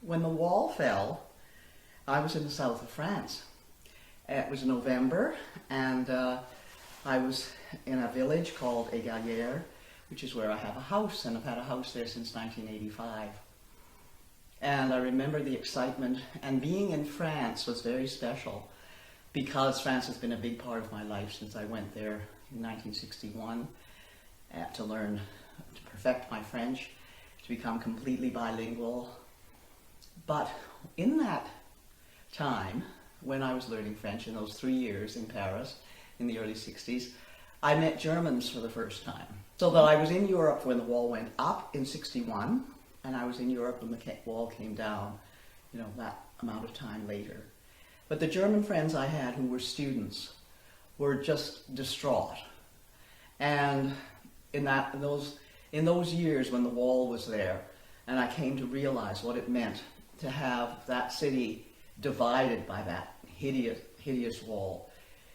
when the wall fell, I was in the south of France. It was November, and I was in a village called Égalière, which is where I have a house, and I've had a house there since 1985. And I remember the excitement, and being in France was very special because France has been a big part of my life since I went there in 1961 to learn, to perfect my French, to become completely bilingual. But in that time, when I was learning French in those 3 years in Paris in the early 60s, I met Germans for the first time. So that I was in Europe when the wall went up in 61, and I was in Europe when the wall came down, that amount of time later. But the German friends I had who were students were just distraught. And in those years when the wall was there, and I came to realize what it meant to have that city divided by that hideous wall.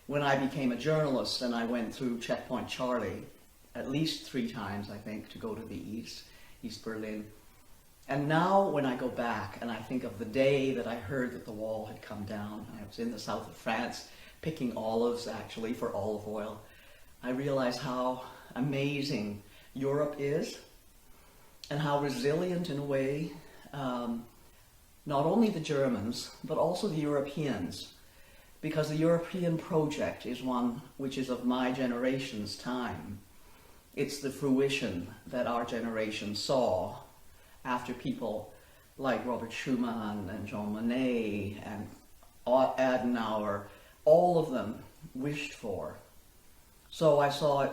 When I became a journalist and I went through Checkpoint Charlie at least 3 times, I think, to go to the East Berlin. And now when I go back and I think of the day that I heard that the wall had come down, I was in the south of France picking olives actually for olive oil, I realize how amazing Europe is and how resilient in a way, not only the Germans, but also the Europeans, because the European project is one which is of my generation's time. It's the fruition that our generation saw after people like Robert Schuman and Jean Monnet and Adenauer, all of them wished for. So I saw it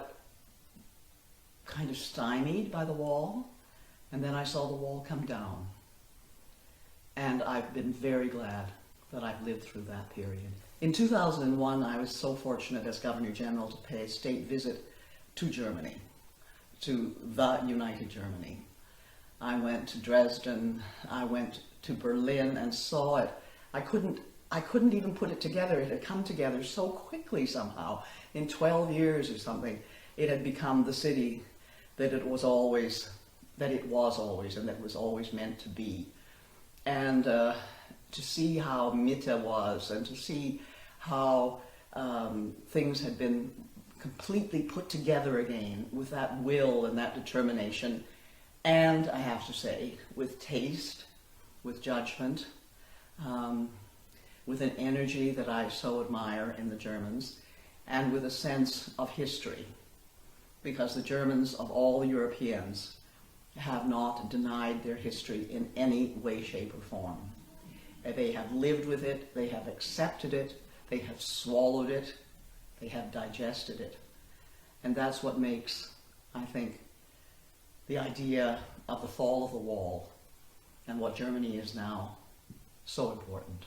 kind of stymied by the wall, and then I saw the wall come down. And I've been very glad that I've lived through that period. In 2001, I was so fortunate as Governor General to pay a state visit to Germany, to the United Germany. I went to Dresden, I went to Berlin and saw it. I couldn't even put it together. It had come together so quickly somehow. In 12 years or something, it had become the city that it was always, and that it was always meant to be. And to see how Mitte was, and to see how things had been completely put together again with that will and that determination, and I have to say, with taste, with judgment, with an energy that I so admire in the Germans, and with a sense of history, because the Germans, of all the Europeans, have not denied their history in any way, shape, or form. They have lived with it, they have accepted it, they have swallowed it, they have digested it. And that's what makes, I think, the idea of the fall of the wall and what Germany is now so important.